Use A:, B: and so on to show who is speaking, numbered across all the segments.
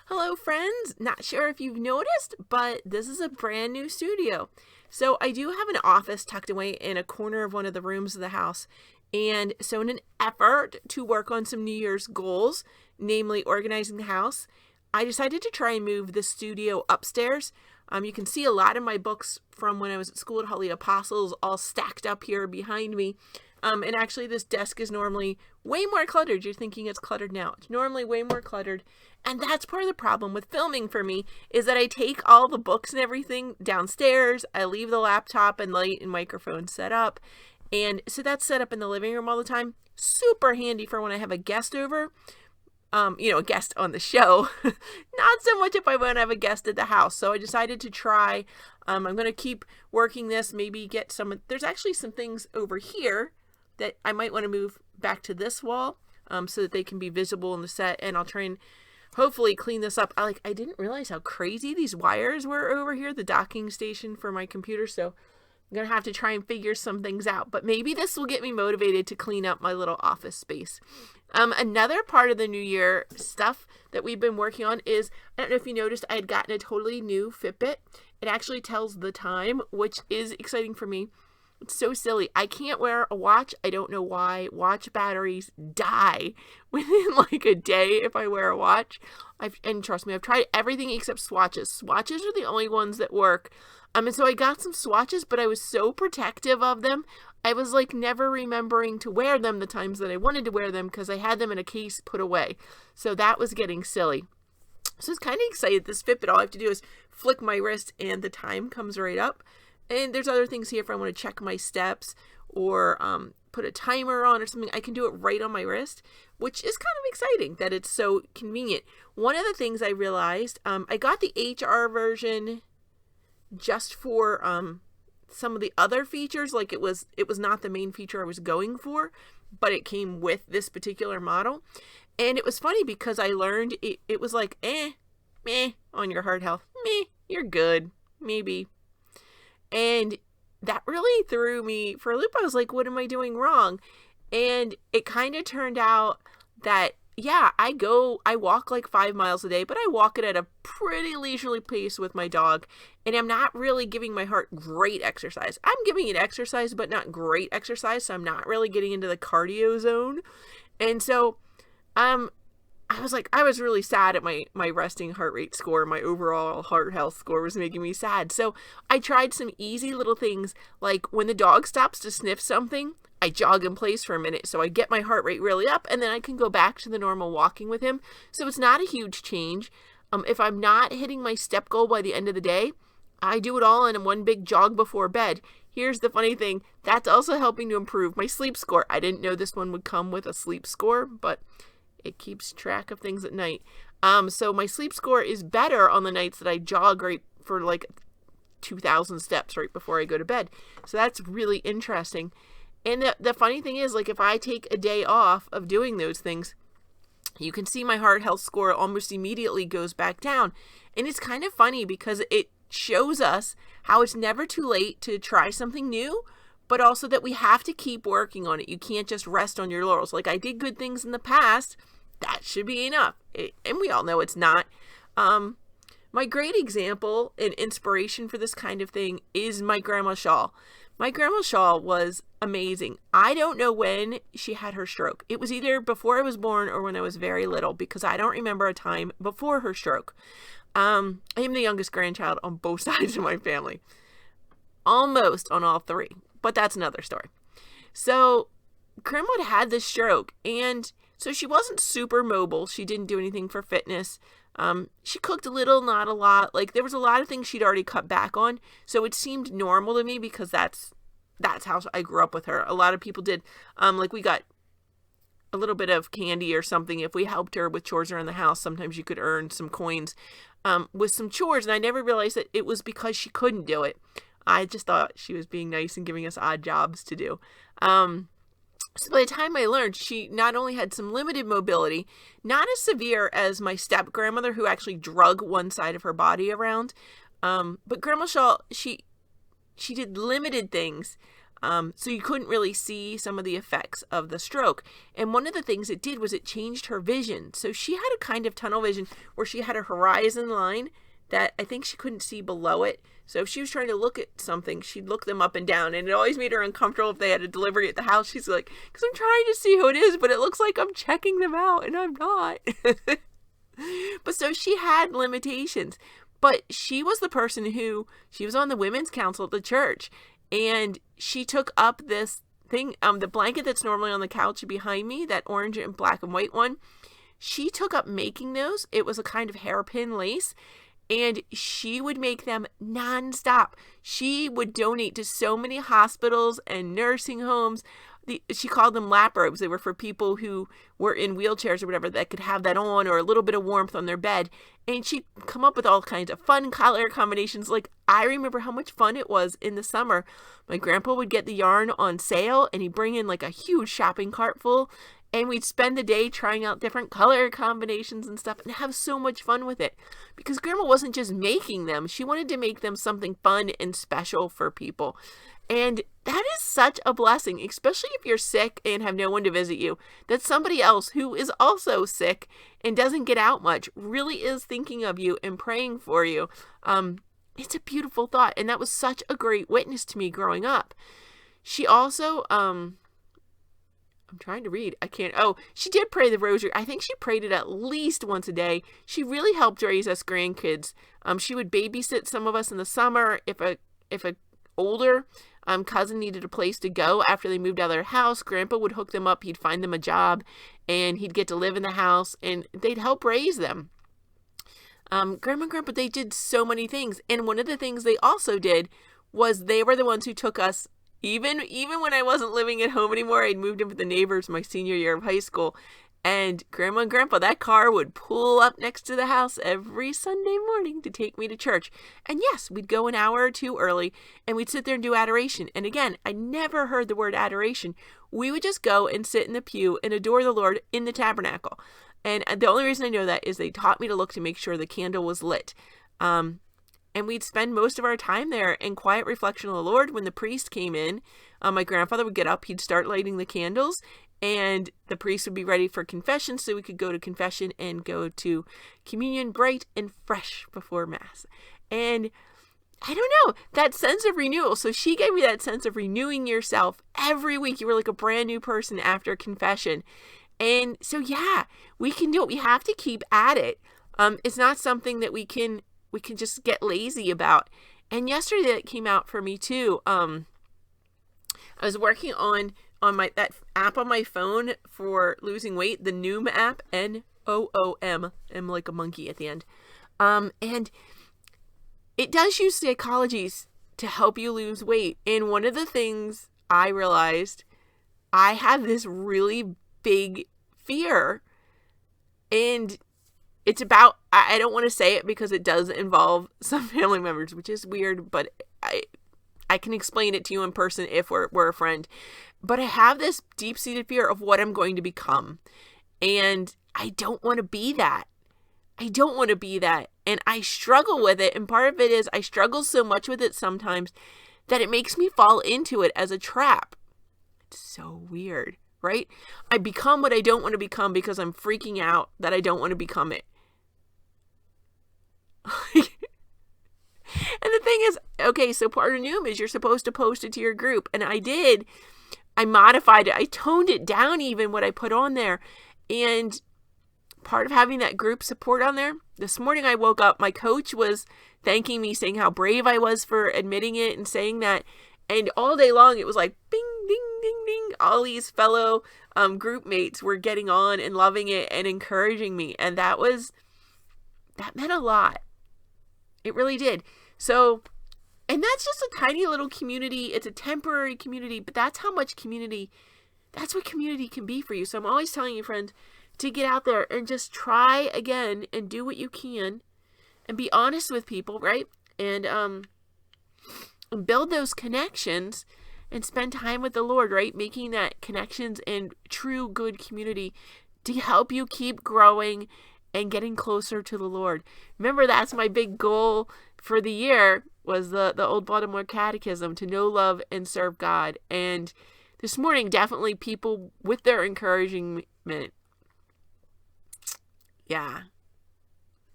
A: Hello, friends. Not sure if you've noticed, but this is a brand new studio. So I do have an office tucked away in a corner of one of the rooms of the house. And so in an effort to work on some New Year's goals, namely organizing the house, I decided to try and move the studio upstairs. You can see a lot of my books from when I was at school at Holy Apostles all stacked up here behind me. And actually this desk is normally way more cluttered. You're thinking it's cluttered now. It's normally way more cluttered. And that's part of the problem with filming for me, is that I take all the books and everything downstairs. I leave the laptop and light and microphone set up. And so that's set up in the living room all the time. Super handy for when I have a guest over. A guest on the show. Not so much if I want to have a guest at the house. So I decided to try. I'm going to keep working this, maybe get there's actually some things over here that I might want to move back to this wall so that they can be visible in the set. And I'll try and hopefully clean this up. I didn't realize how crazy these wires were over here, the docking station for my computer. So I'm going to have to try and figure some things out. But maybe this will get me motivated to clean up my little office space. Another part of the New Year stuff that we've been working on is, I don't know if you noticed, I had gotten a totally new Fitbit. It actually tells the time, which is exciting for me. It's so silly. I can't wear a watch. I don't know why. Watch batteries die within like a day if I wear a watch. And trust me, I've tried everything except swatches. Swatches are the only ones that work. And so I got some swatches, but I was so protective of them. I was like never remembering to wear them the times that I wanted to wear them because I had them in a case put away. So that was getting silly. So I was kind of excited. This Fitbit, all I have to do is flick my wrist and the time comes right up. And there's other things here if I want to check my steps or put a timer on or something. I can do it right on my wrist, which is kind of exciting that it's so convenient. One of the things I realized, I got the HR version just for some of the other features. Like it was not the main feature I was going for, but it came with this particular model. And it was funny because I learned it was like, meh, on your heart health. Meh, you're good, maybe. And that really threw me for a loop. I was like, what am I doing wrong? And it kind of turned out that, yeah, I walk like 5 miles a day, but I walk it at a pretty leisurely pace with my dog. And I'm not really giving my heart great exercise. I'm giving it exercise, but not great exercise. So I'm not really getting into the cardio zone. And so, I was really sad at my resting heart rate score. My overall heart health score was making me sad. So I tried some easy little things, like when the dog stops to sniff something, I jog in place for a minute. So I get my heart rate really up and then I can go back to the normal walking with him. So it's not a huge change. If I'm not hitting my step goal by the end of the day, I do it all in one big jog before bed. Here's the funny thing. That's also helping to improve my sleep score. I didn't know this one would come with a sleep score, but it keeps track of things at night. So my sleep score is better on the nights that I jog right for like 2,000 steps right before I go to bed. So that's really interesting. And the funny thing is, like, if I take a day off of doing those things, you can see my heart health score almost immediately goes back down. And it's kind of funny because it shows us how it's never too late to try something new, but also that we have to keep working on it. You can't just rest on your laurels. Like, I did good things in the past. That should be enough. And we all know it's not. My great example and inspiration for this kind of thing is my Grandma Shaw. My Grandma Shaw was amazing. I don't know when she had her stroke. It was either before I was born or when I was very little, because I don't remember a time before her stroke. I am the youngest grandchild on both sides of my family. Almost on all three. But that's another story. So Grandma had this stroke, and so she wasn't super mobile. She didn't do anything for fitness. She cooked a little, not a lot. Like, there was a lot of things she'd already cut back on. So it seemed normal to me because that's how I grew up with her. A lot of people did. Like, we got a little bit of candy or something if we helped her with chores around the house. Sometimes you could earn some coins with some chores. And I never realized that it was because she couldn't do it. I just thought she was being nice and giving us odd jobs to do. So by the time I learned, she not only had some limited mobility, not as severe as my step-grandmother, who actually drug one side of her body around, but Grandma Shaw, she did limited things, So you couldn't really see some of the effects of the stroke. And one of the things it did was it changed her vision. So she had a kind of tunnel vision where she had a horizon line that I think she couldn't see below it. So if she was trying to look at something, she'd look them up and down. And it always made her uncomfortable if they had a delivery at the house. She's like, because I'm trying to see who it is, but it looks like I'm checking them out and I'm not. But so she had limitations. But she was the person she was on the women's council at the church. And she took up this thing, the blanket that's normally on the couch behind me, that orange and black and white one. She took up making those. It was a kind of hairpin lace. And she would make them nonstop. She would donate to so many hospitals and nursing homes. She called them lap robes. They were for people who were in wheelchairs or whatever that could have that on, or a little bit of warmth on their bed. And she'd come up with all kinds of fun color combinations. Like, I remember how much fun it was in the summer. My grandpa would get the yarn on sale and he'd bring in like a huge shopping cart full. And we'd spend the day trying out different color combinations and stuff and have so much fun with it. Because Grandma wasn't just making them. She wanted to make them something fun and special for people. And that is such a blessing, especially if you're sick and have no one to visit you, that somebody else who is also sick and doesn't get out much really is thinking of you and praying for you. It's a beautiful thought. And that was such a great witness to me growing up. She also, I'm trying to read. I can't. Oh, she did pray the rosary. I think she prayed it at least once a day. She really helped raise us grandkids. She would babysit some of us in the summer. If a older cousin needed a place to go after they moved out of their house, Grandpa would hook them up. He'd find them a job, and he'd get to live in the house, and they'd help raise them. Grandma and Grandpa, they did so many things. And one of the things they also did was they were the ones who took us. Even when I wasn't living at home anymore, I'd moved in with the neighbors my senior year of high school. And Grandma and Grandpa, that car would pull up next to the house every Sunday morning to take me to church. And yes, we'd go an hour or two early and we'd sit there and do adoration. And again, I never heard the word adoration. We would just go and sit in the pew and adore the Lord in the tabernacle. And the only reason I know that is they taught me to look to make sure the candle was lit. And we'd spend most of our time there in quiet reflection of the Lord. When the priest came in, my grandfather would get up, he'd start lighting the candles, and the priest would be ready for confession so we could go to confession and go to communion bright and fresh before Mass. And I don't know, that sense of renewal. So she gave me that sense of renewing yourself every week. You were like a brand new person after confession. And so, yeah, we can do it. We have to keep at it. It's not something that we can just get lazy about. And yesterday that came out for me too. I was working on that app on my phone for losing weight, the Noom app, Noom, I'm like a monkey at the end. And it does use psychologies to help you lose weight. And one of the things I realized, I have this really big fear, and it's about, I don't want to say it because it does involve some family members, which is weird, but I can explain it to you in person if we're a friend. But I have this deep-seated fear of what I'm going to become. And I don't want to be that. I don't want to be that. And I struggle with it. And part of it is I struggle so much with it sometimes that it makes me fall into it as a trap. It's so weird, right? I become what I don't want to become because I'm freaking out that I don't want to become it. And the thing is, okay, so part of Noom is you're supposed to post it to your group. And I did. I modified it. I toned it down even what I put on there. And part of having that group support on there, this morning I woke up, my coach was thanking me, saying how brave I was for admitting it and saying that. And all day long it was like bing, ding, ding, ding. All these fellow group mates were getting on and loving it and encouraging me. And that meant a lot. It really did. So, and that's just a tiny little community. It's a temporary community, but that's how much community, that's what community can be for you. So I'm always telling you, friends, to get out there and just try again and do what you can and be honest with people, right? And build those connections and spend time with the Lord, right? Making that connections and true good community to help you keep growing and getting closer to the Lord. Remember, that's my big goal for the year, was the Old Baltimore Catechism, to know, love, and serve God. And this morning, definitely people with their encouragement. Yeah.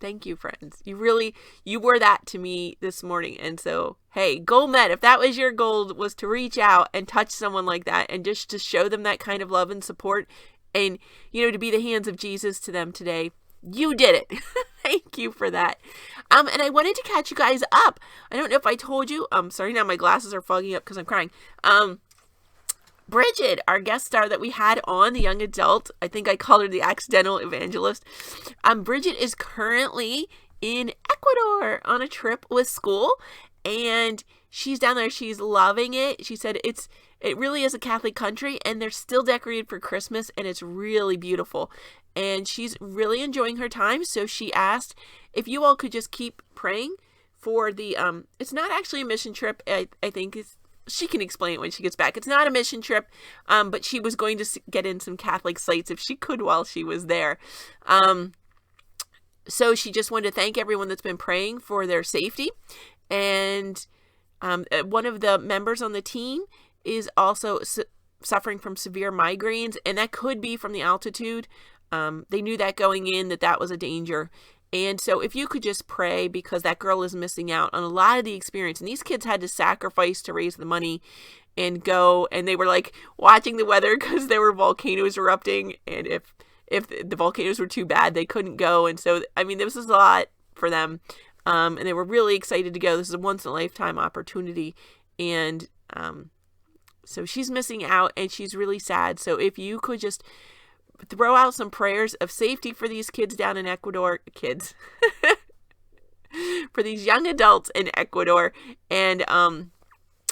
A: Thank you, friends. You were that to me this morning. And so, hey, goal met. If that was your goal, was to reach out and touch someone like that and just to show them that kind of love and support and, to be the hands of Jesus to them today, you did it. Thank you for that. And I wanted to catch you guys up. I don't know if I told you. Sorry, now my glasses are fogging up because I'm crying. Bridget, our guest star that we had on the young adult, I think I called her the accidental evangelist. Bridget is currently in Ecuador on a trip with school, and she's down there. She's loving it. She said it really is a Catholic country, and they're still decorated for Christmas, and it's really beautiful. And she's really enjoying her time. So she asked if you all could just keep praying for the, it's not actually a mission trip. I think she can explain it when she gets back. It's not a mission trip, but she was going to get in some Catholic sites if she could while she was there. So she just wanted to thank everyone that's been praying for their safety. And one of the members on the team is also suffering from severe migraines, and that could be from the altitude. They knew that going in, that was a danger. And so if you could just pray, because that girl is missing out on a lot of the experience. And these kids had to sacrifice to raise the money and go. And they were like watching the weather because there were volcanoes erupting. And if the volcanoes were too bad, they couldn't go. And so, this was a lot for them. And they were really excited to go. This is a once in a lifetime opportunity. And so she's missing out, and she's really sad. So if you could just throw out some prayers of safety for these kids down in Ecuador, for these young adults in Ecuador, and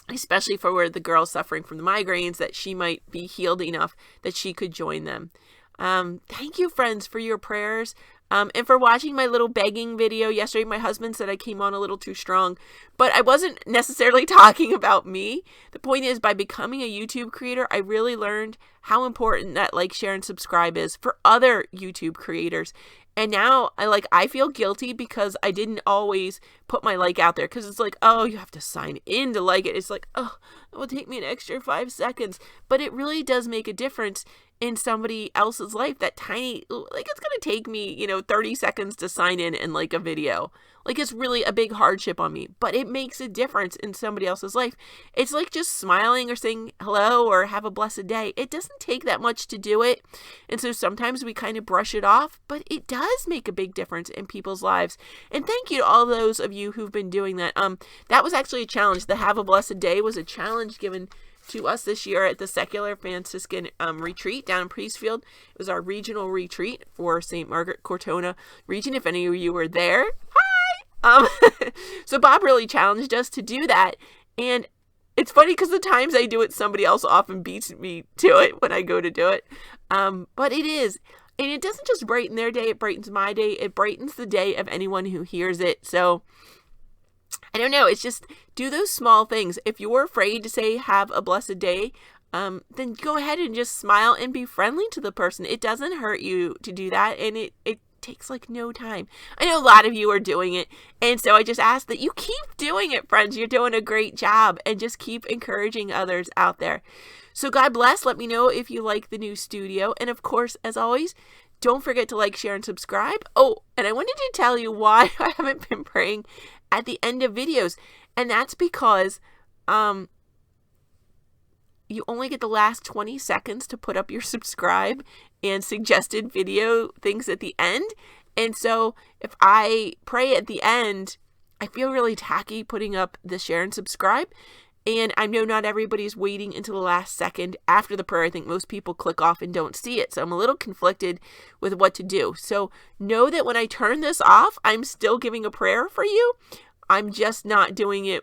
A: especially for where the girl suffering from the migraines, that she might be healed enough that she could join them. Thank you, friends, for your prayers. And for watching my little begging video yesterday. My husband said I came on a little too strong, but I wasn't necessarily talking about me. The point is, by becoming a YouTube creator, I really learned how important that like, share, and subscribe is for other YouTube creators. And now I feel guilty because I didn't always put my like out there, because it's like, oh, you have to sign in to like it. It's like, oh, it will take me an extra 5 seconds. But it really does make a difference in somebody else's life. That tiny, it's going to take me, 30 seconds to sign in and like a video. It's really a big hardship on me, but it makes a difference in somebody else's life. It's like just smiling or saying hello or have a blessed day. It doesn't take that much to do it. And so sometimes we kind of brush it off, but it does make a big difference in people's lives. And thank you to all those of you who've been doing that. That was actually a challenge. The Have a Blessed Day was a challenge given to us this year at the Secular Franciscan retreat down in Priestfield. It was our regional retreat for St. Margaret Cortona region. If any of you were there, hi! So Bob really challenged us to do that. And it's funny because the times I do it, somebody else often beats me to it when I go to do it. But it is. And it doesn't just brighten their day, it brightens my day. It brightens the day of anyone who hears it. So I don't know. It's just do those small things. If you're afraid to say have a blessed day, then go ahead and just smile and be friendly to the person. It doesn't hurt you to do that. And it takes no time. I know a lot of you are doing it. And so I just ask that you keep doing it, friends. You're doing a great job, and just keep encouraging others out there. So God bless. Let me know if you like the new studio. And of course, as always, don't forget to like, share, and subscribe. Oh, and I wanted to tell you why I haven't been praying at the end of videos. And that's because you only get the last 20 seconds to put up your subscribe and suggested video things at the end. And so if I pray at the end, I feel really tacky putting up the share and subscribe. And I know not everybody's waiting until the last second after the prayer. I think most people click off and don't see it. So I'm a little conflicted with what to do. So know that when I turn this off, I'm still giving a prayer for you. I'm just not doing it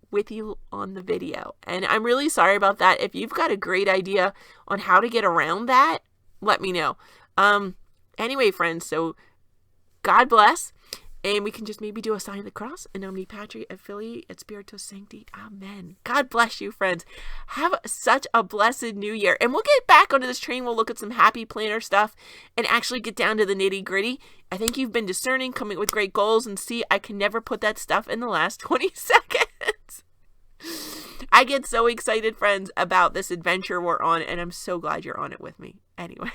A: with you on the video. And I'm really sorry about that. If you've got a great idea on how to get around that, let me know. Anyway, friends, so God bless. And we can just maybe do a sign of the cross, in Omni Patri et Filii et Spiritus Sancti. Amen. God bless you, friends. Have such a blessed new year. And we'll get back onto this train. We'll look at some happy planner stuff and actually get down to the nitty gritty. I think you've been discerning, coming with great goals, and see, I can never put that stuff in the last 20 seconds. I get so excited, friends, about this adventure we're on, and I'm so glad you're on it with me. Anyway.